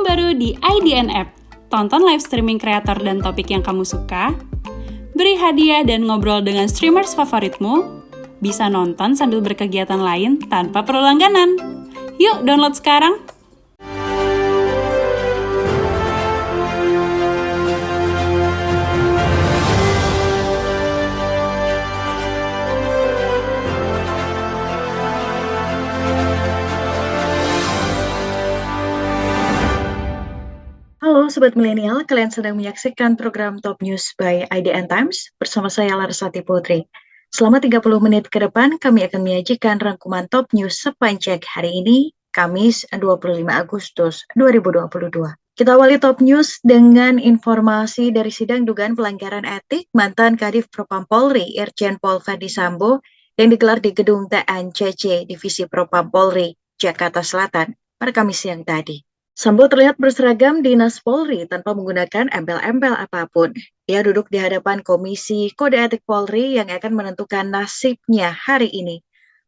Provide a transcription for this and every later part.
baru di IDN App. Tonton live streaming kreator dan topik yang kamu suka, beri hadiah dan ngobrol dengan streamers favoritmu, bisa nonton sambil berkegiatan lain tanpa perlu langganan. Yuk download sekarang! Halo Sobat Milenial, kalian sedang menyaksikan program Top News by IDN Times bersama saya Larsati Putri. Selama 30 menit ke depan, kami akan menyajikan rangkuman Top News sepanjang hari ini, Kamis 25 Agustus 2022. Kita awali Top News dengan informasi dari sidang dugaan pelanggaran etik mantan Kadif Propam Polri, Irjen Pol Verdi Sambo, yang digelar di Gedung TNCC Divisi Propam Polri, Jakarta Selatan pada Kamis siang tadi. Sambo terlihat berseragam dinas Polri tanpa menggunakan embel-embel apapun. Dia duduk di hadapan Komisi Kode Etik Polri yang akan menentukan nasibnya hari ini.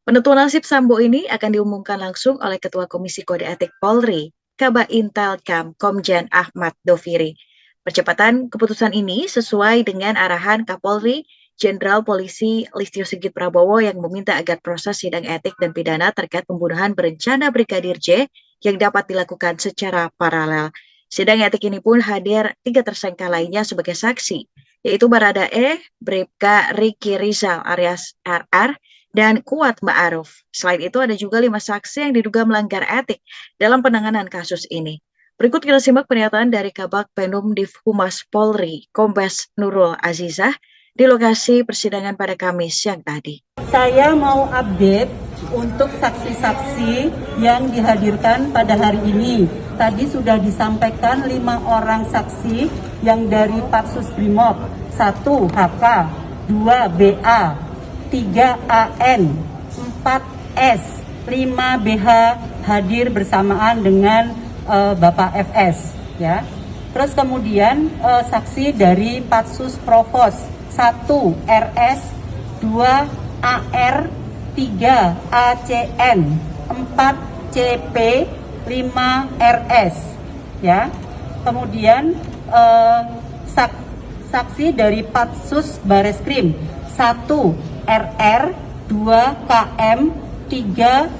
Penentuan nasib Sambo ini akan diumumkan langsung oleh Ketua Komisi Kode Etik Polri, Kaba Intelkam Komjen Ahmad Doviri. Percepatan keputusan ini sesuai dengan arahan Kapolri Jenderal Polisi Listio Sigit Prabowo yang meminta agar proses sidang etik dan pidana terkait pembunuhan berencana Brigadir J yang dapat dilakukan secara paralel. Sidang etik ini pun hadir 3 tersangka lainnya sebagai saksi, yaitu Baradae, Bribka Riki Rizal alias RR, dan Kuat Ma'aruf. Selain itu ada juga 5 saksi yang diduga melanggar etik dalam penanganan kasus ini. Berikut kita simak pernyataan dari Kabak Penum Div Humas Polri, Kombes Nurul Azizah, di lokasi persidangan pada Kamis siang tadi. Saya mau update untuk saksi-saksi yang dihadirkan pada hari ini. Tadi sudah disampaikan 5 orang saksi yang dari Patsus Brimob, 1 HK, 2 BA, 3 AN, 4 S, 5 BH hadir bersamaan dengan Bapak FS, ya. Terus kemudian saksi dari Patsus Provos, 1 RS, 2 AR, 3 ACN, 4 CP, 5 RS, ya. Kemudian saksi dari Patsus Bareskrim, 1 RR, 2 KM, 3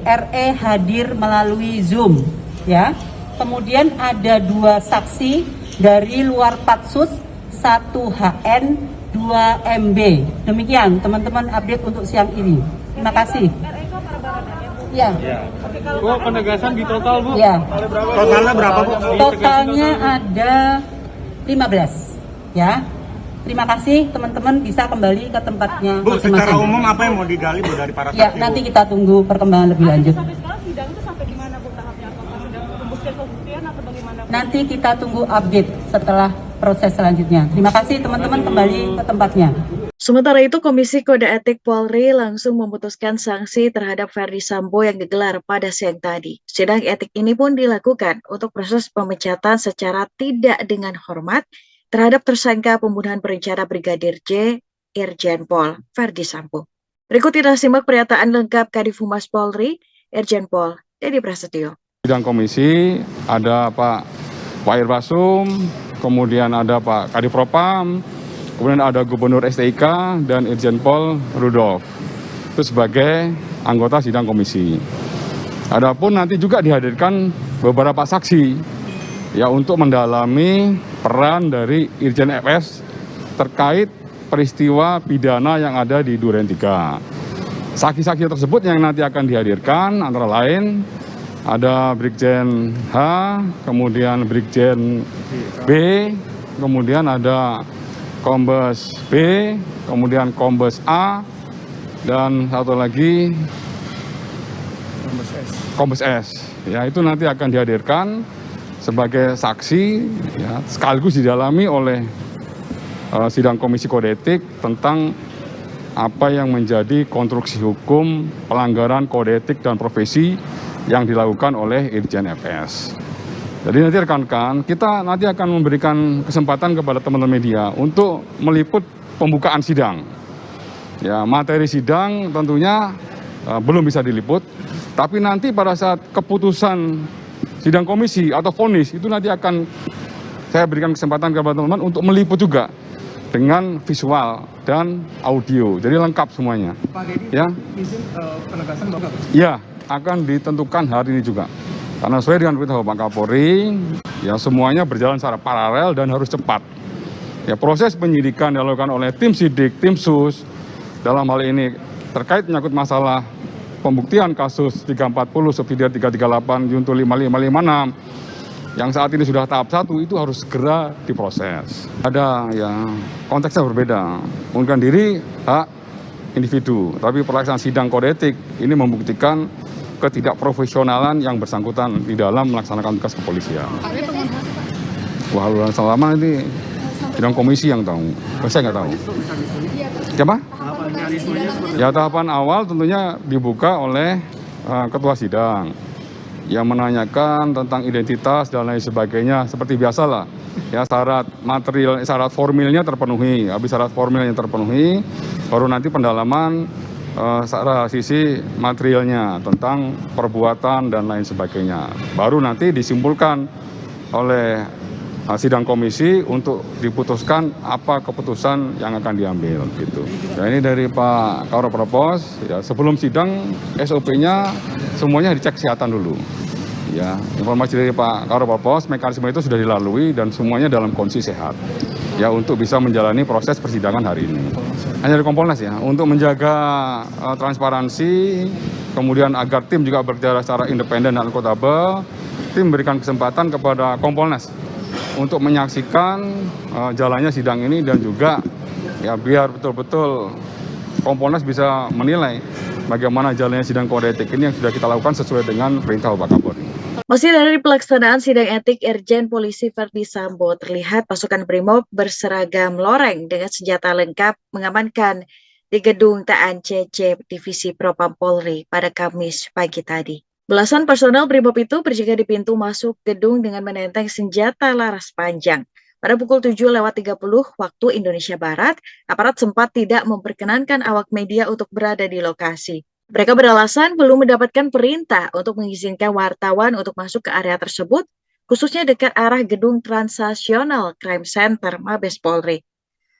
RE hadir melalui Zoom, ya. Kemudian ada 2 saksi dari luar Patsus, 1 HN, 2 MB. Demikian teman-teman update untuk siang ini. Terima kasih. Ya. Bu, penegasan di total, Bu? Ya. Totalnya berapa, Bu? Totalnya ada 15. Ya. Terima kasih teman-teman, bisa kembali ke tempatnya Bu, masing-masing. secara umum apa yang mau digali, Bu, dari para saksi? Ya, nanti kita tunggu perkembangan lebih lanjut. Sampai sekarang sidang itu sampai di mana, Bu, tahapnya? Apakah sudah pembuktian atau bagaimana, Bu? Nanti kita tunggu update setelah proses selanjutnya. Terima kasih teman-teman, kembali ke tempatnya. Sementara itu, Komisi Kode Etik Polri langsung memutuskan sanksi terhadap Verdi Sambo yang digelar pada siang tadi. Sidang etik ini pun dilakukan untuk proses pemecatan secara tidak dengan hormat terhadap tersangka pembunuhan berencana Brigadir J, Irjen Pol Verdi Sambo. Berikut kita simak pernyataan lengkap Kadif Humas Polri, Irjen Pol Dedi Prasetyo. Sidang komisi ada Pak Irbasum, kemudian ada Pak Kadif Propam, kemudian ada Gubernur STIK dan Irjen Pol Rudolf. Itu sebagai anggota sidang komisi. Adapun nanti juga dihadirkan beberapa saksi ya untuk mendalami peran dari Irjen FS terkait peristiwa pidana yang ada di Duren 3. Saksi-saksi tersebut yang nanti akan dihadirkan antara lain ada Brigjen H, kemudian Brigjen B, kemudian ada Kombes B, kemudian Kombes A, dan satu lagi Kombes S. Ya, itu nanti akan dihadirkan sebagai saksi, ya, sekaligus didalami oleh sidang Komisi Kode Etik tentang apa yang menjadi konstruksi hukum pelanggaran kode etik dan profesi yang dilakukan oleh Irjen FS. Jadi nanti rekan-rekan, kita nanti akan memberikan kesempatan kepada teman-teman media untuk meliput pembukaan sidang. Ya, materi sidang tentunya belum bisa diliput, tapi nanti pada saat keputusan sidang komisi atau vonis itu nanti akan saya berikan kesempatan kepada teman-teman untuk meliput juga dengan visual dan audio. Jadi lengkap semuanya. Pak Dedi, ya. izin penegasan Bapak. Ya, akan ditentukan hari ini juga. Karena sesuai dengan perintah Bapak Kapolri, ya semuanya berjalan secara paralel dan harus cepat. Ya, proses penyidikan dilakukan oleh tim sidik, tim sus, dalam hal ini terkait menyangkut masalah pembuktian kasus 340 subsidiar 338 junto 5556 yang saat ini sudah tahap 1 itu harus segera diproses. Ada ya konteksnya berbeda. Mengundurkan diri hak individu, tapi pelaksanaan sidang kode etik ini membuktikan ketidakprofesionalan yang bersangkutan di dalam melaksanakan tugas kepolisian. Wah, selama ini sidang komisi yang tahu, saya nggak tahu. Siapa? Ya, tahapan awal tentunya dibuka oleh ketua sidang yang menanyakan tentang identitas dan lain sebagainya, seperti biasalah. Ya, syarat material, syarat formilnya terpenuhi. Habis syarat formilnya terpenuhi, baru nanti pendalaman secara sisi materialnya tentang perbuatan dan lain sebagainya. Baru nanti disimpulkan oleh sidang komisi untuk diputuskan apa keputusan yang akan diambil gitu. Ya, ini dari Pak Kauro Propos. Ya, sebelum sidang SOP-nya semuanya dicek kesehatan dulu. Ya, informasi dari Pak Kauro Propos, mekanisme itu sudah dilalui dan semuanya dalam kondisi sehat. Ya, untuk bisa menjalani proses persidangan hari ini. Hanya dari Kompolnas ya, untuk menjaga transparansi, kemudian agar tim juga berbicara secara independen dan akuntabel, tim berikan kesempatan kepada Kompolnas untuk menyaksikan jalannya sidang ini dan juga ya biar betul-betul Kompolnas bisa menilai bagaimana jalannya sidang kode etik ini yang sudah kita lakukan sesuai dengan perintah Bapak Kapolri. Masih dari pelaksanaan sidang etik Irjen Polisi Verdi Sambo, terlihat pasukan Brimob berseragam loreng dengan senjata lengkap mengamankan di gedung TANCC Divisi Propam Polri pada Kamis pagi tadi. Belasan personel Brimob itu berjaga di pintu masuk gedung dengan menenteng senjata laras panjang. Pada pukul 7.30 waktu Indonesia Barat, aparat sempat tidak memperkenankan awak media untuk berada di lokasi. Mereka beralasan belum mendapatkan perintah untuk mengizinkan wartawan untuk masuk ke area tersebut, khususnya dekat arah gedung Transnational Crime Center Mabes Polri.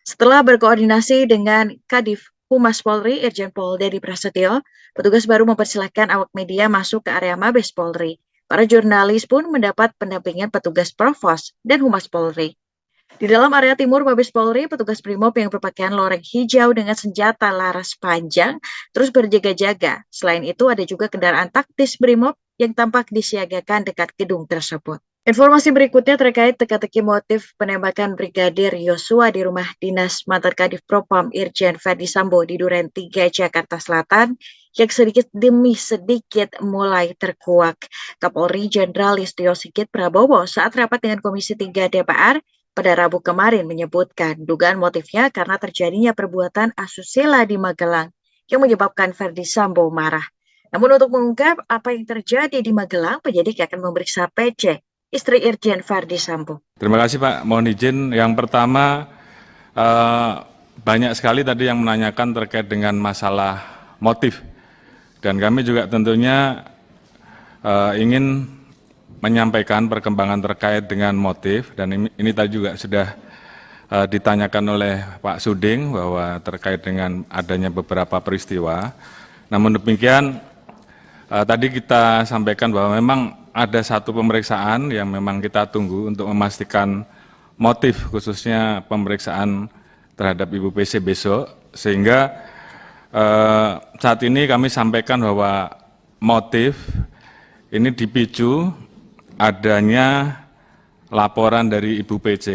Setelah berkoordinasi dengan Kadif Humas Polri, Irjen Pol Dedi Prasetyo, petugas baru mempersilahkan awak media masuk ke area Mabes Polri. Para jurnalis pun mendapat pendampingan petugas Provos dan Humas Polri. Di dalam area timur Mabes Polri, petugas Brimob yang berpakaian loreng hijau dengan senjata laras panjang terus berjaga-jaga. Selain itu, ada juga kendaraan taktis Brimob yang tampak disiagakan dekat gedung tersebut. Informasi berikutnya terkait teka-teki motif penembakan Brigadir Yosua di rumah dinas mantan Kadif Propam Irjen Verdi Sambo di Duren 3, Jakarta Selatan yang sedikit demi sedikit mulai terkuak. Kapolri Jenderal Listio Sigit Prabowo saat rapat dengan Komisi 3 DPR pada Rabu kemarin menyebutkan dugaan motifnya karena terjadinya perbuatan asusila di Magelang yang menyebabkan Verdi Sambo marah. Namun untuk mengungkap apa yang terjadi di Magelang, penyidik akan memeriksa PC, istri Irjen Verdi Sambo. Terima kasih Pak. Mohon izin yang pertama, banyak sekali tadi yang menanyakan terkait dengan masalah motif. Dan kami juga tentunya ingin menyampaikan perkembangan terkait dengan motif, dan ini tadi juga sudah ditanyakan oleh Pak Suding bahwa terkait dengan adanya beberapa peristiwa. Namun demikian, tadi kita sampaikan bahwa memang ada satu pemeriksaan yang memang kita tunggu untuk memastikan motif, khususnya pemeriksaan terhadap Ibu PC besok, sehingga saat ini kami sampaikan bahwa motif ini dipicu adanya laporan dari Ibu PC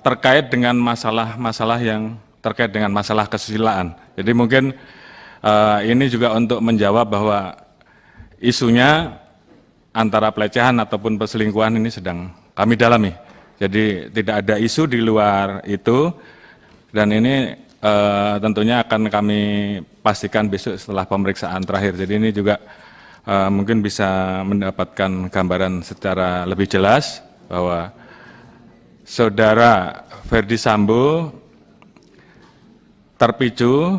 terkait dengan masalah-masalah yang terkait dengan masalah kesusilaan. Jadi mungkin ini juga untuk menjawab bahwa isunya antara pelecehan ataupun perselingkuhan ini sedang kami dalami. Jadi tidak ada isu di luar itu, dan ini tentunya akan kami pastikan besok setelah pemeriksaan terakhir. Jadi ini juga mungkin bisa mendapatkan gambaran secara lebih jelas bahwa Saudara Verdi Sambo terpicu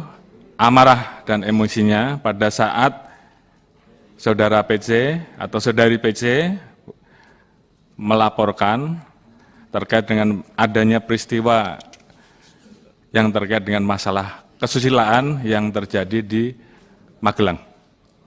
amarah dan emosinya pada saat saudara PC atau saudari PC melaporkan terkait dengan adanya peristiwa yang terkait dengan masalah kesusilaan yang terjadi di Magelang.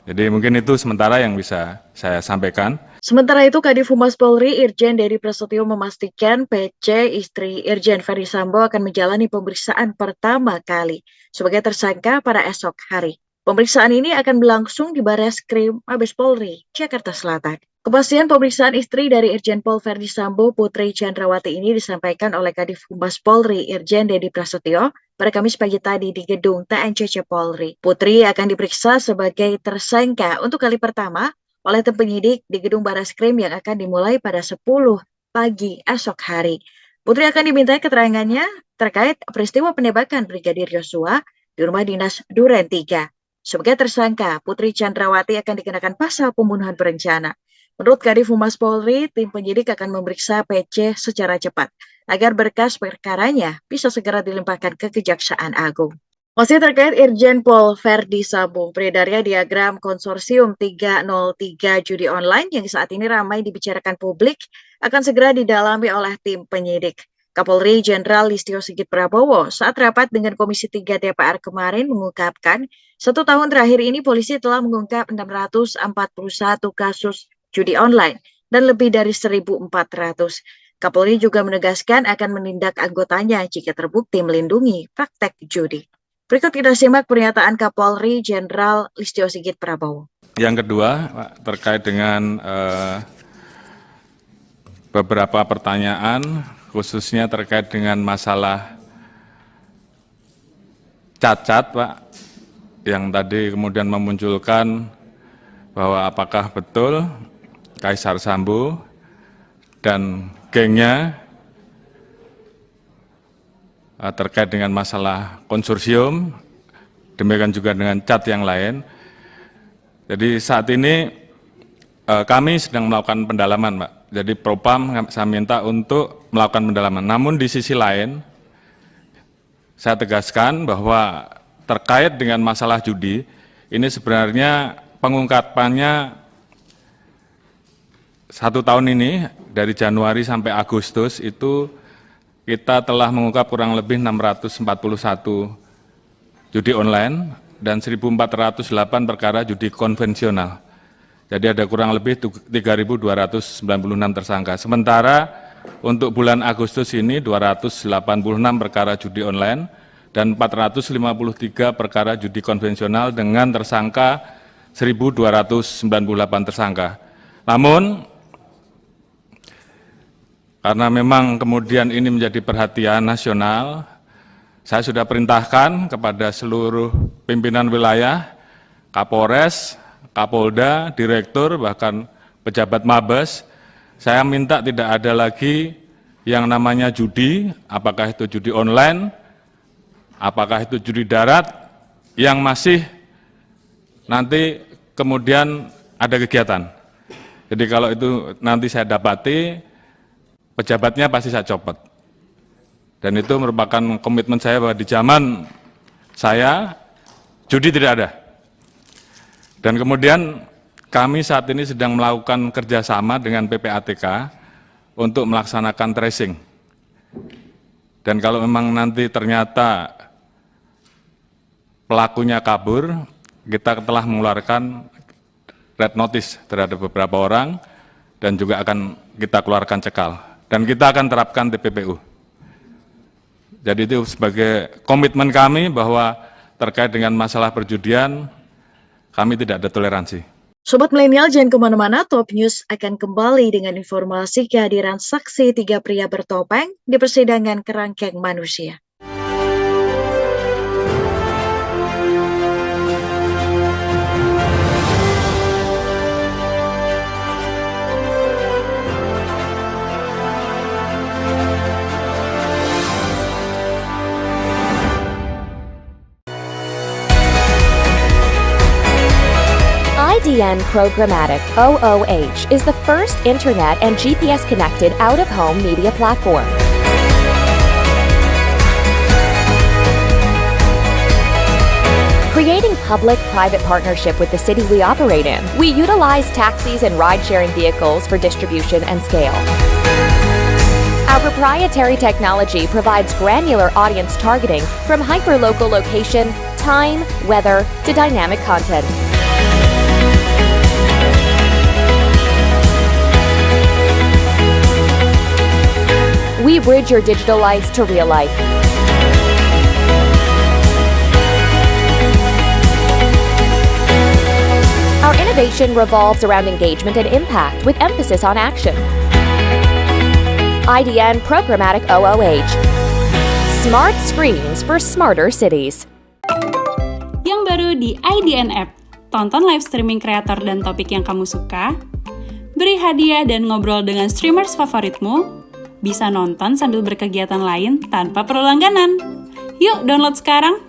Jadi mungkin itu sementara yang bisa saya sampaikan. Sementara itu, Kadif Humas Polri Irjen Dedi Prasetyo memastikan PC istri Irjen Ferdi Sambo akan menjalani pemeriksaan pertama kali sebagai tersangka pada esok hari. Pemeriksaan ini akan berlangsung di Barreskrim Mabes Polri, Jakarta Selatan. Kepastian pemeriksaan istri dari Irjen Pol Ferdi Sambo, Putri Chandrawati ini disampaikan oleh Kadif Humas Polri Irjen Dedi Prasetyo pada Kamis pagi tadi di gedung TNCC Polri. Putri akan diperiksa sebagai tersangka untuk kali pertama oleh tim penyidik di gedung Barreskrim yang akan dimulai pada 10 pagi esok hari. Putri akan dimintai keterangannya terkait peristiwa penembakan Brigadir Yosua di rumah dinas Duren 3. Sebagai tersangka, Putri Chandrawati akan dikenakan pasal pembunuhan berencana. Menurut Kadif Humas Polri, tim penyidik akan memeriksa PC secara cepat agar berkas perkaranya bisa segera dilimpahkan ke Kejaksaan Agung. Masih terkait Irjen Pol Ferdi Sambo, beredarnya diagram konsorsium 303 judi online yang saat ini ramai dibicarakan publik akan segera didalami oleh tim penyidik. Kapolri Jenderal Listio Sigit Prabowo saat rapat dengan Komisi 3 DPR kemarin mengungkapkan 1 tahun terakhir ini polisi telah mengungkap 641 kasus judi online dan lebih dari 1.400. Kapolri juga menegaskan akan menindak anggotanya jika terbukti melindungi praktek judi. Berikut kita simak pernyataan Kapolri Jenderal Listio Sigit Prabowo. Yang kedua, Pak, terkait dengan beberapa pertanyaan, khususnya terkait dengan masalah cacat, Pak, yang tadi kemudian memunculkan bahwa apakah betul Kaisar Sambo dan gengnya terkait dengan masalah konsorsium, demikian juga dengan cat yang lain. Jadi saat ini kami sedang melakukan pendalaman, Pak. Jadi Propam saya minta untuk melakukan pendalaman. Namun di sisi lain, saya tegaskan bahwa terkait dengan masalah judi, ini sebenarnya pengungkapannya 1 tahun ini, dari Januari sampai Agustus itu kita telah mengungkap kurang lebih 641 judi online dan 1.408 perkara judi konvensional. Jadi ada kurang lebih 3.296 tersangka. Sementara untuk bulan Agustus ini 286 perkara judi online dan 453 perkara judi konvensional dengan tersangka 1.298 tersangka. Namun karena memang kemudian ini menjadi perhatian nasional, saya sudah perintahkan kepada seluruh pimpinan wilayah, Kapolres, Kapolda, Direktur, bahkan pejabat Mabes, saya minta tidak ada lagi yang namanya judi, apakah itu judi online, apakah itu judi darat, yang masih nanti kemudian ada kegiatan. Jadi kalau itu nanti saya dapati, pejabatnya pasti saya copot. Dan itu merupakan komitmen saya bahwa di zaman saya, judi tidak ada. Dan kemudian kami saat ini sedang melakukan kerjasama dengan PPATK untuk melaksanakan tracing. Dan kalau memang nanti ternyata pelakunya kabur, kita telah mengeluarkan red notice terhadap beberapa orang dan juga akan kita keluarkan cekal. Dan kita akan terapkan TPPU. Jadi itu sebagai komitmen kami bahwa terkait dengan masalah perjudian, kami tidak ada toleransi. Sobat Milenial, jangan kemana-mana, Top News akan kembali dengan informasi kehadiran saksi 3 pria bertopeng di persidangan kerangkeng manusia. IDN Programmatic OOH is the first internet and GPS-connected out-of-home media platform. Creating public-private partnership with the city we operate in. We utilize taxis and ride-sharing vehicles for distribution and scale. Our proprietary technology provides granular audience targeting from hyperlocal location, time, weather, to dynamic content. We bridge your digital life to real life. Our innovation revolves around engagement and impact with emphasis on action. IDN Programmatic OOH. Smart screens for smarter cities. Yang baru di IDN App, tonton live streaming kreator dan topik yang kamu suka, beri hadiah dan ngobrol dengan streamers favoritmu, bisa nonton sambil berkegiatan lain tanpa perlu langganan. Yuk download sekarang!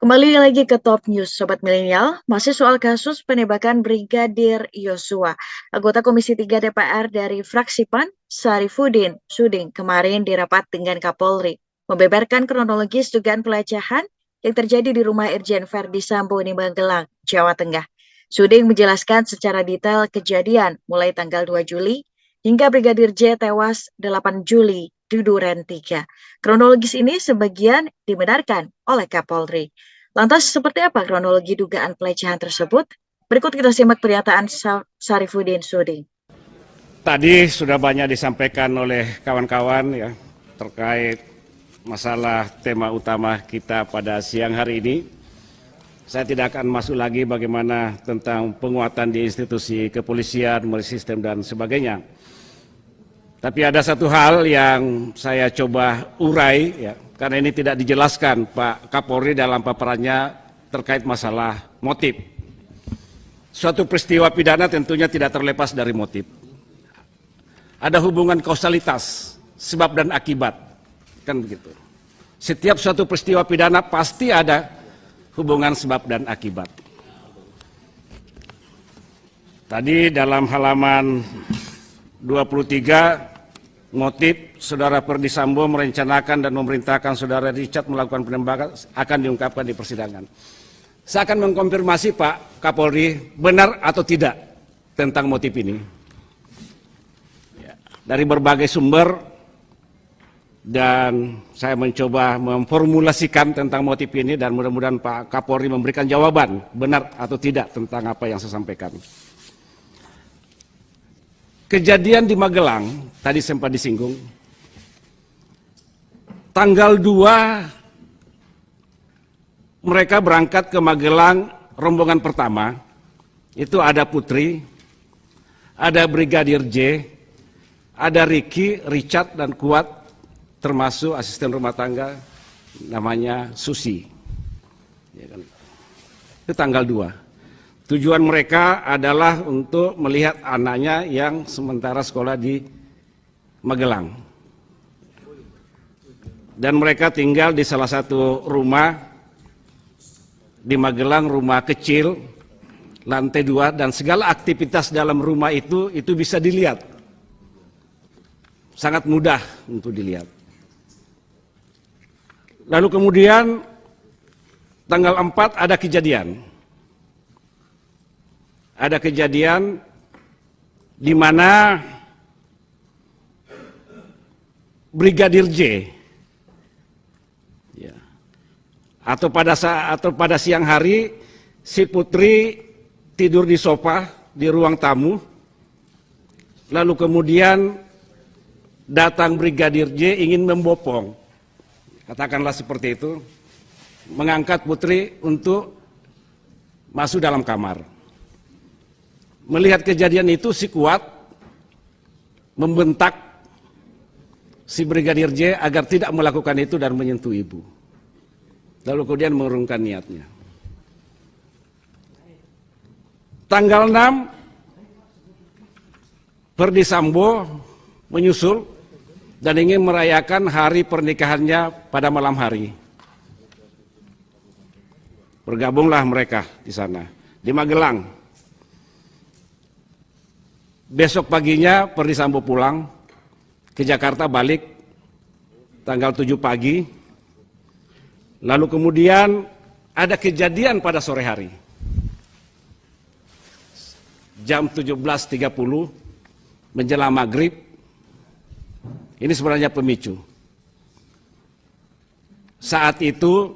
Kembali lagi ke Top News, Sobat Milenial, masih soal kasus penembakan Brigadir Yosua. Anggota Komisi 3 DPR dari fraksi PAN, Sarifudin Suding, kemarin dirapat dengan Kapolri, membeberkan kronologis dugaan pelecehan yang terjadi di rumah Irjen Verdi Sambo di Magelang, Jawa Tengah. Suding menjelaskan secara detail kejadian mulai tanggal 2 Juli hingga Brigadir J tewas 8 Juli di Duren 3. Kronologis ini sebagian dibenarkan oleh Kapolri. Lantas seperti apa kronologi dugaan pelecehan tersebut? Berikut kita simak pernyataan Sarifudin Suding. Tadi sudah banyak disampaikan oleh kawan-kawan ya terkait masalah tema utama kita pada siang hari ini. Saya tidak akan masuk lagi bagaimana tentang penguatan di institusi kepolisian, sistem dan sebagainya. Tapi ada satu hal yang saya coba urai ya, karena ini tidak dijelaskan Pak Kapolri dalam paparannya terkait masalah motif. Suatu peristiwa pidana tentunya tidak terlepas dari motif. Ada hubungan kausalitas, sebab dan akibat, kan begitu. Setiap suatu peristiwa pidana pasti ada hubungan sebab dan akibat. Tadi dalam halaman 23, motif Saudara Verdi Sambo merencanakan dan memerintahkan Saudara Richard melakukan penembakan akan diungkapkan di persidangan. Saya akan mengkonfirmasi Pak Kapolri benar atau tidak tentang motif ini. Ya, dari berbagai sumber dan saya mencoba memformulasikan tentang motif ini dan mudah-mudahan Pak Kapolri memberikan jawaban benar atau tidak tentang apa yang saya sampaikan. Kejadian di Magelang, tadi sempat disinggung, tanggal 2 mereka berangkat ke Magelang, rombongan pertama, itu ada Putri, ada Brigadir J, ada Ricky, Richard, dan Kuat, termasuk asisten rumah tangga, namanya Susi. Ya kan? Itu tanggal 2. Tujuan mereka adalah untuk melihat anaknya yang sementara sekolah di Magelang. Dan mereka tinggal di salah satu rumah di Magelang, rumah kecil, lantai 2, dan segala aktivitas dalam rumah itu bisa dilihat. Sangat mudah untuk dilihat. Lalu kemudian tanggal 4 ada kejadian. Ada kejadian di mana Brigadir J ya, atau pada siang hari si Putri tidur di sofa di ruang tamu, lalu kemudian datang Brigadir J ingin membopong, katakanlah seperti itu, mengangkat Putri untuk masuk dalam kamar. Melihat kejadian itu si Kuat membentak si Brigadir J agar tidak melakukan itu dan menyentuh ibu. Lalu kemudian mengurungkan niatnya. Tanggal 6 Verdi Sambo menyusul dan ingin merayakan hari pernikahannya pada malam hari. Bergabunglah mereka di sana, di Magelang. Besok paginya Perdi Sambo pulang ke Jakarta, balik tanggal 7 pagi. Lalu kemudian ada kejadian pada sore hari. Jam 17.30 menjelang maghrib, ini sebenarnya pemicu. Saat itu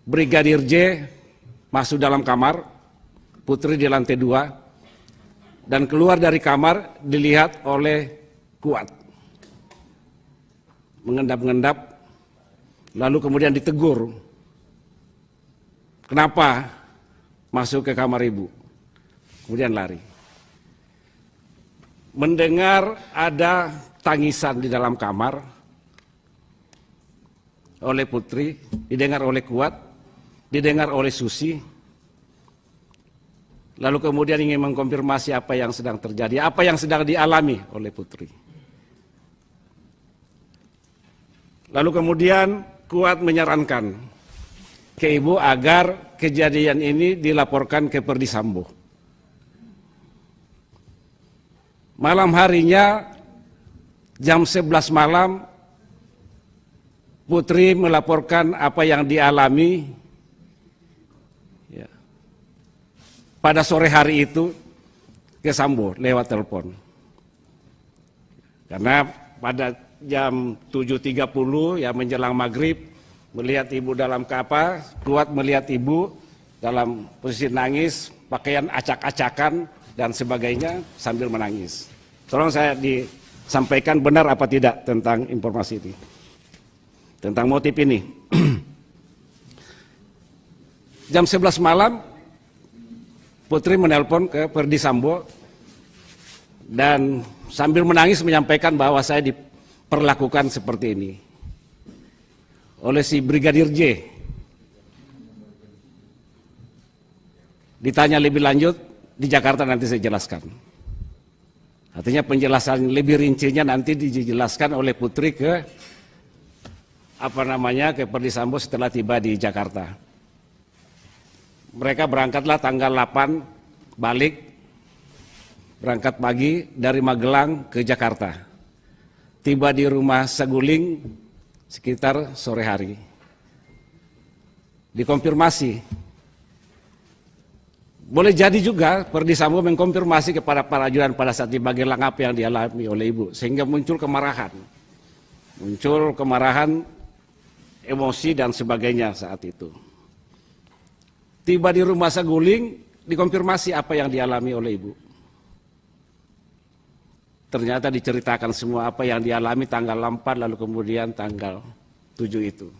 Brigadir J masuk dalam kamar, Putri di lantai 2, dan keluar dari kamar dilihat oleh Kuat. Mengendap-endap, lalu kemudian ditegur. Kenapa masuk ke kamar ibu? Kemudian lari. Mendengar ada tangisan di dalam kamar oleh Putri, didengar oleh Kuat, didengar oleh Susi. Lalu kemudian ingin mengkonfirmasi apa yang sedang terjadi, apa yang sedang dialami oleh Putri. Lalu kemudian Kuat menyarankan ke ibu agar kejadian ini dilaporkan ke Perdi Sambo. Malam harinya jam 11 malam Putri melaporkan apa yang dialami ya, pada sore hari itu ke Sambo lewat telepon. Karena pada jam 7.30 ya menjelang maghrib melihat ibu dalam kapal, Kuat melihat ibu dalam posisi nangis, pakaian acak-acakan dan sebagainya sambil menangis. Tolong saya disampaikan benar apa tidak tentang informasi ini, tentang motif ini. Jam 11 malam Putri menelpon ke Perdi Sambo dan sambil menangis menyampaikan bahwa saya diperlakukan seperti ini oleh si Brigadir J. Ditanya lebih lanjut, di Jakarta nanti saya jelaskan. Artinya penjelasan lebih rincinya nanti dijelaskan oleh Putri ke ke Perdi Sambo setelah tiba di Jakarta. Mereka berangkatlah tanggal 8 balik, berangkat pagi dari Magelang ke Jakarta. Tiba di rumah Saguling sekitar sore hari. Dikonfirmasi. Boleh jadi juga Perdi Sambo mengkonfirmasi kepada para ajudan pada saat di Magelang apa yang dialami oleh ibu, sehingga muncul kemarahan. Muncul kemarahan, emosi dan sebagainya saat itu. Tiba di rumah Saguling, dikonfirmasi apa yang dialami oleh ibu. Ternyata diceritakan semua apa yang dialami tanggal 4 lalu kemudian tanggal 7 itu.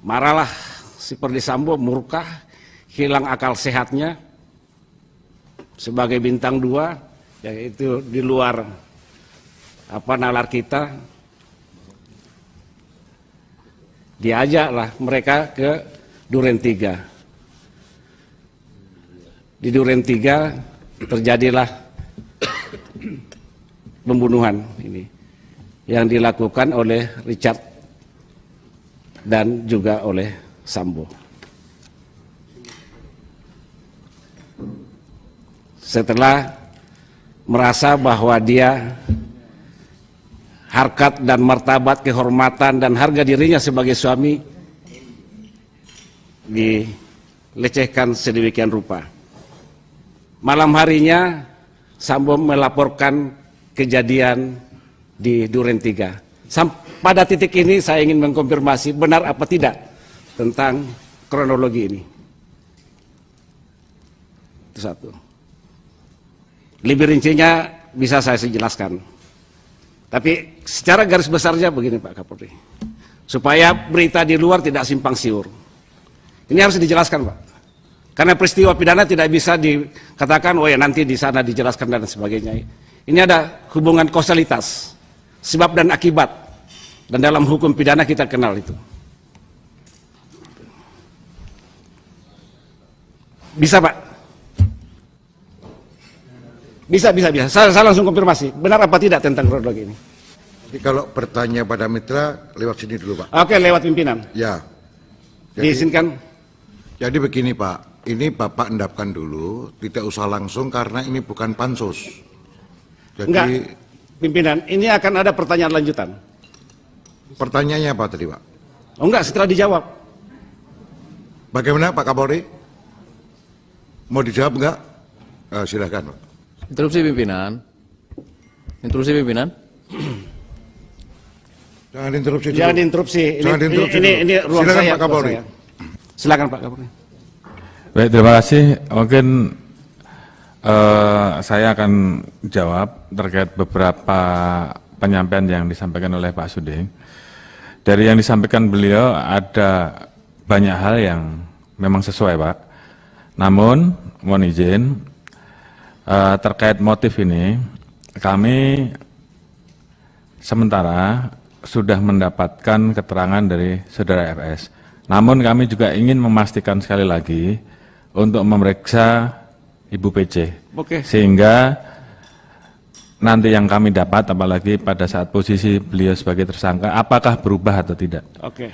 Marahlah si Perdi Sambo, murka, hilang akal sehatnya sebagai bintang 2, yaitu di luar nalar kita. Diajaklah mereka ke Duren 3. Di Duren 3 terjadilah pembunuhan ini yang dilakukan oleh Richard dan juga oleh Sambo. Setelah merasa bahwa dia harkat dan martabat, kehormatan dan harga dirinya sebagai suami dilecehkan sedemikian rupa. Malam harinya Sambo melaporkan kejadian di Duren 3. Pada titik ini saya ingin mengkonfirmasi benar apa tidak tentang kronologi ini. Itu satu. Lebih rincinya bisa saya jelaskan. Tapi secara garis besarnya begini Pak Kapolri. Supaya berita di luar tidak simpang siur. Ini harus dijelaskan Pak. Karena peristiwa pidana tidak bisa dikatakan, oh ya nanti di sana dijelaskan dan sebagainya. Ini ada hubungan kausalitas, sebab dan akibat. Dan dalam hukum pidana kita kenal itu. Bisa Pak? Bisa. Saya langsung konfirmasi. Benar apa tidak tentang kronologi ini? Jadi kalau bertanya pada mitra, lewat sini dulu Pak. Oke, lewat pimpinan. Ya. Jadi, diizinkan. Jadi begini Pak, ini Bapak endapkan dulu, tidak usah langsung karena ini bukan pansus. Jadi Enggak, pimpinan, ini akan ada pertanyaan lanjutan. pertanyaannya apa tadi Pak? Oh enggak, setelah dijawab. Bagaimana Pak Kapolri? Mau dijawab enggak? Silakan Pak. Interupsi pimpinan. Interupsi pimpinan. Jangan interupsi dulu. Jangan diinterupsi. Jangan diinterupsi ini dulu. ruang Silakan saya. Pak Kapolri. ruang saya. Silakan Pak Kapolri. Baik, terima kasih. Mungkin saya akan jawab terkait beberapa penyampaian yang disampaikan oleh Pak Suding. Dari yang disampaikan beliau ada banyak hal yang memang sesuai Pak. Namun, mohon izin, terkait motif ini, kami sementara sudah mendapatkan keterangan dari saudara FS. Namun kami juga ingin memastikan sekali lagi untuk memeriksa Ibu PC. Oke. Sehingga nanti yang kami dapat, apalagi pada saat posisi beliau sebagai tersangka, apakah berubah atau tidak. Oke.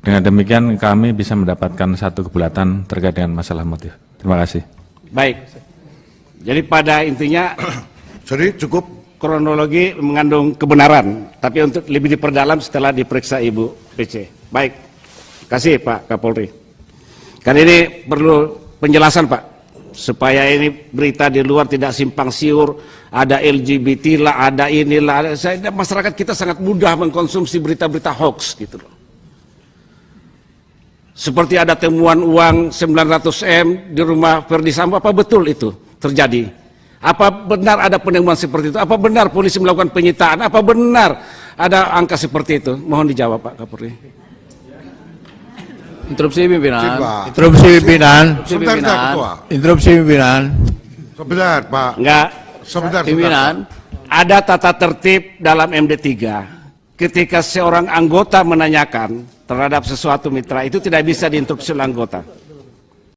Dengan demikian kami bisa mendapatkan satu kebulatan terkait dengan masalah motif. Terima kasih. Baik. Jadi pada intinya Jadi cukup kronologi mengandung kebenaran, tapi untuk lebih diperdalam setelah diperiksa Ibu PC. Baik. Kasih Pak Kapolri. Karena ini perlu penjelasan Pak, supaya ini berita di luar tidak simpang siur, ada LGBT lah, ada inilah, masyarakat kita sangat mudah mengkonsumsi berita-berita hoax gitu loh. Seperti ada temuan uang 900M di rumah Ferdi Sambo, apa betul itu terjadi? Apa benar ada penemuan seperti itu? Apa benar polisi melakukan penyitaan? Apa benar ada angka seperti itu? Mohon dijawab Pak Kapolri. Interupsi pimpinan. Pak. Interupsi pimpinan. Sebentar, Pak Ketua. Interupsi pimpinan. Sebentar Pak. Enggak. Sebentar. Pimpinan. Ada tata tertib dalam MD3. Ketika seorang anggota menanyakan terhadap sesuatu mitra, itu tidak bisa diinterupsi oleh anggota.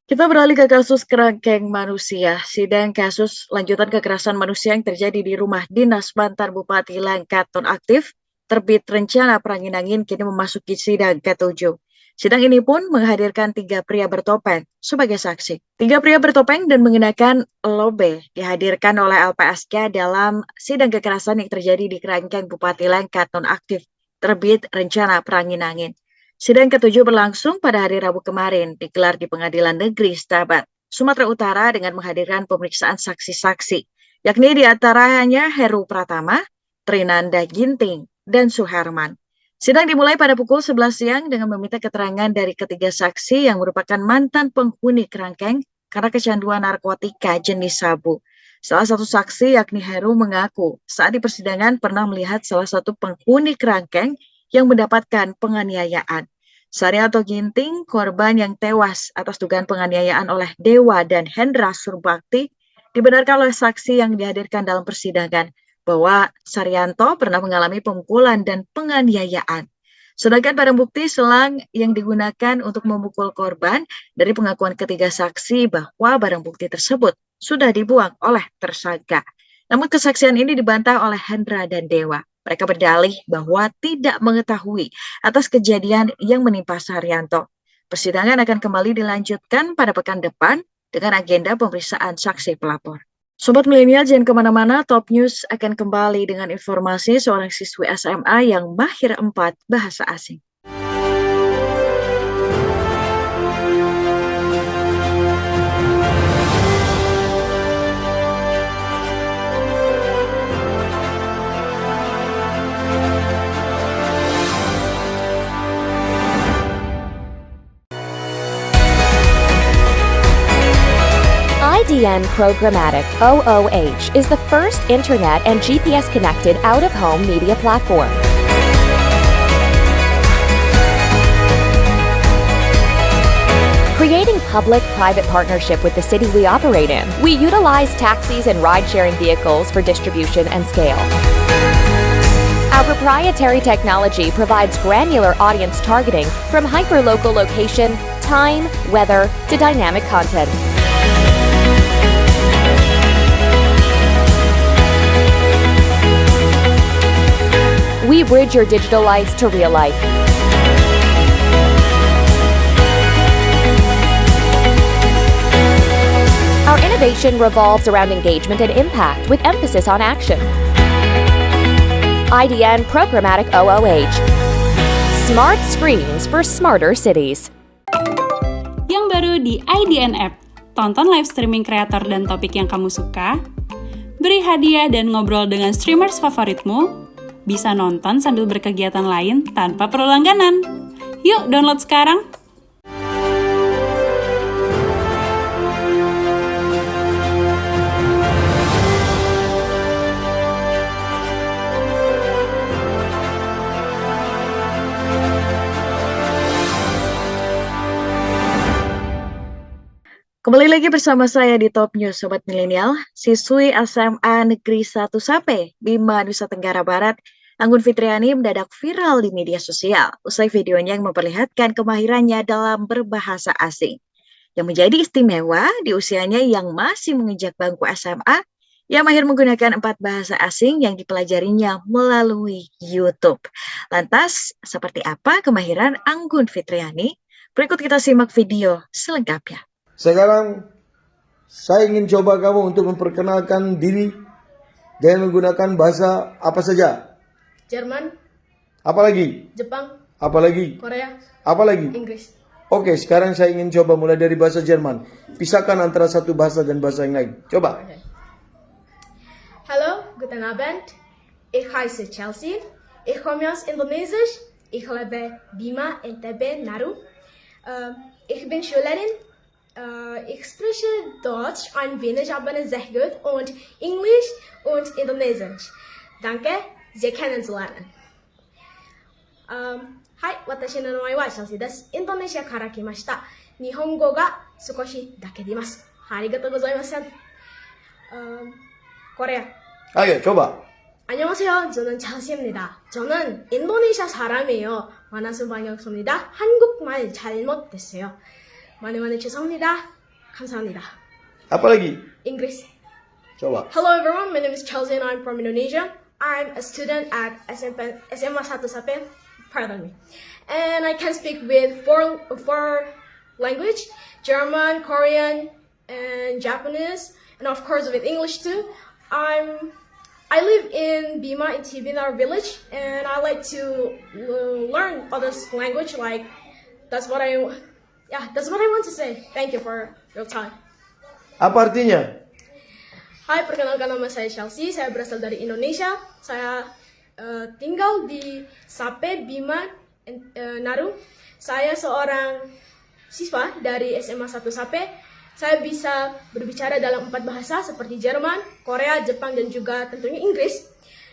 Kita beralih ke kasus kerangkeng manusia. Sidang kasus lanjutan kekerasan manusia yang terjadi di rumah dinas mantan Bupati Langkat nonaktif terbit rencana Peranginangin kini memasuki sidang ke-7. Sidang ini pun menghadirkan 3 pria bertopeng sebagai saksi. 3 pria bertopeng dan mengenakan lobe dihadirkan oleh LPSK dalam sidang kekerasan yang terjadi di kerangkeng Bupati Langkat nonaktif terbit rencana Peranginangin. Sidang ke-7 berlangsung pada hari Rabu kemarin, digelar di Pengadilan Negeri Stabat, Sumatera Utara dengan menghadirkan pemeriksaan saksi-saksi, yakni diantaranya Heru Pratama, Trinanda Ginting, dan Suherman. Sidang dimulai pada pukul 11 siang dengan meminta keterangan dari ketiga saksi yang merupakan mantan penghuni kerangkeng karena kecanduan narkotika jenis sabu. Salah satu saksi yakni Heru mengaku saat di persidangan pernah melihat salah satu penghuni kerangkeng yang mendapatkan penganiayaan. Saryanto Ginting, korban yang tewas atas dugaan penganiayaan oleh Dewa dan Hendra Surbakti, dibenarkan oleh saksi yang dihadirkan dalam persidangan bahwa Saryanto pernah mengalami pemukulan dan penganiayaan. Sedangkan barang bukti selang yang digunakan untuk memukul korban dari pengakuan ketiga saksi bahwa barang bukti tersebut sudah dibuang oleh tersangka. Namun kesaksian ini dibantah oleh Hendra dan Dewa. Mereka berdalih bahwa tidak mengetahui atas kejadian yang menimpa Saryanto. Persidangan akan kembali dilanjutkan pada pekan depan dengan agenda pemeriksaan saksi pelapor. Sobat Milenial, jangan kemana-mana, Top News akan kembali dengan informasi seorang siswi SMA yang mahir 4 bahasa asing. IDN Programmatic OOH is the first internet and GPS-connected out-of-home media platform. Creating public-private partnership with the city we operate in, we utilize taxis and ride-sharing vehicles for distribution and scale. Our proprietary technology provides granular audience targeting from hyperlocal location, time, weather, to dynamic content. We bridge your digital life to real life. Our innovation revolves around engagement and impact with emphasis on action. IDN Programmatic OOH. Smart screens for smarter cities. Yang baru di IDN App, tonton live streaming kreator dan topik yang kamu suka, beri hadiah dan ngobrol dengan streamers favoritmu, bisa nonton sambil berkegiatan lain tanpa perlu langganan. Yuk download sekarang! Kembali lagi bersama saya di Top News Sobat Milenial. Siswi SMA Negeri 1 Sape, Bima, Nusa Tenggara Barat, Anggun Fitriani mendadak viral di media sosial usai videonya yang memperlihatkan kemahirannya dalam berbahasa asing. Yang menjadi istimewa di usianya yang masih menginjak bangku SMA, ia mahir menggunakan 4 bahasa asing yang dipelajarinya melalui YouTube. Lantas, seperti apa kemahiran Anggun Fitriani? Berikut kita simak video selengkapnya. Sekarang saya ingin coba kamu untuk memperkenalkan diri dengan menggunakan bahasa apa saja. Jerman, Apalagi? Jepang, Apalagi? Korea, Apalagi? Inggris. Oke, sekarang saya ingin coba mulai dari bahasa Jerman. Pisahkan antara satu bahasa dan bahasa yang lain. Coba. Hallo, guten Abend. Ich heiße Chelsea. Ich komme aus Indonesisch. Ich lebe Bima NTB Naru. Ich bin Schülerin. Ich spreche Deutsch ein wenig, aber sehr gut und Englisch und Indonesisch. Danke, Sie kennenzulernen. Hai, watashi no namae wa Chelsea desu. Indonesia kara kimashita. Nihongo ga sukoshi dake dimasu. Arigatou gozaimasen. Korea. Ayo, coba. 안녕하세요. 저는 찰시입니다. 저는 인도네시아 사람이에요. 만화수 방역소입니다. 한국말 잘못됐어요. 많이 죄송합니다. 감사합니다. Apalagi? English. Coba. Hello everyone, my name is Chelsea and I'm from Indonesia. I'm a student at SMA 1 Sape, pardon me. And I can speak with four language, German, Korean, and Japanese, and of course with English too. I live in Bima in Tibinar village, and I like to learn other language. Like that's what I want to say. Thank you for your time. Apa artinya? Hai, perkenalkan nama saya Chelsea. Saya berasal dari Indonesia. Saya tinggal di Sape, Bima, Naru. Saya seorang siswa dari SMA 1 Sape. Saya bisa berbicara dalam 4 bahasa seperti Jerman, Korea, Jepang, dan juga tentunya Inggris.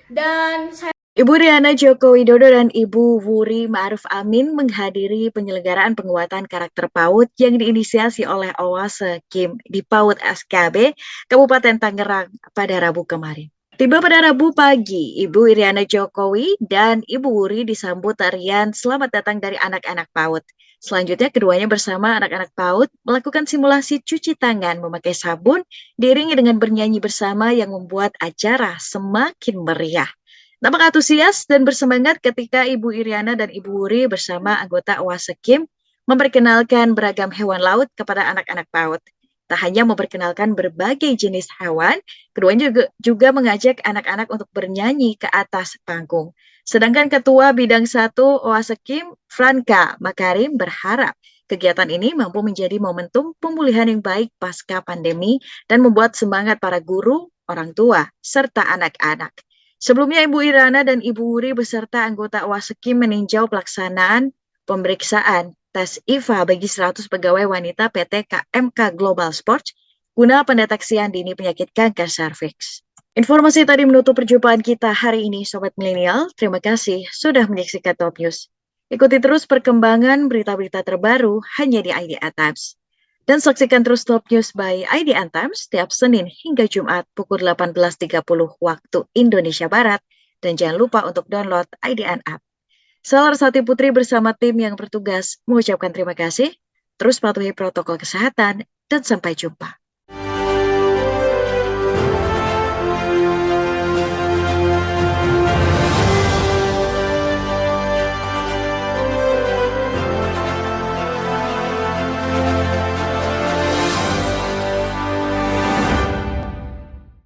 Dan saya Ibu Riana Joko Widodo dan Ibu Wuri Ma'ruf Amin menghadiri penyelenggaraan penguatan karakter PAUD yang diinisiasi oleh Oase Kim di PAUD SKB, Kabupaten Tangerang pada Rabu kemarin. Tiba pada Rabu pagi, Ibu Iriana Jokowi dan Ibu Wuri disambut tarian selamat datang dari anak-anak PAUD. Selanjutnya keduanya bersama anak-anak PAUD melakukan simulasi cuci tangan memakai sabun diiringi dengan bernyanyi bersama yang membuat acara semakin meriah. Nampak antusias dan bersemangat ketika Ibu Iriana dan Ibu Wuri bersama anggota Oase Kim memperkenalkan beragam hewan laut kepada anak-anak PAUD. Tak hanya memperkenalkan berbagai jenis hewan, keduanya juga mengajak anak-anak untuk bernyanyi ke atas panggung. Sedangkan Ketua Bidang 1 Oase Kim, Franka Makarim, berharap kegiatan ini mampu menjadi momentum pemulihan yang baik pasca pandemi dan membuat semangat para guru, orang tua, serta anak-anak. Sebelumnya Ibu Irana dan Ibu Wuri beserta anggota Oase Kim meninjau pelaksanaan pemeriksaan tes IVA bagi 100 pegawai wanita PT KMK Global Sports guna pendeteksian dini penyakit kanker serviks. Informasi tadi menutup perjumpaan kita hari ini, Sobat Milenial. Terima kasih sudah menyaksikan Top News. Ikuti terus perkembangan berita-berita terbaru hanya di IDN Times. Dan saksikan terus Top News by IDN Times setiap Senin hingga Jumat pukul 18.30 waktu Indonesia Barat. Dan jangan lupa untuk download IDN App. Saya Larsati Putri bersama tim yang bertugas mengucapkan terima kasih. Terus patuhi protokol kesehatan dan sampai jumpa.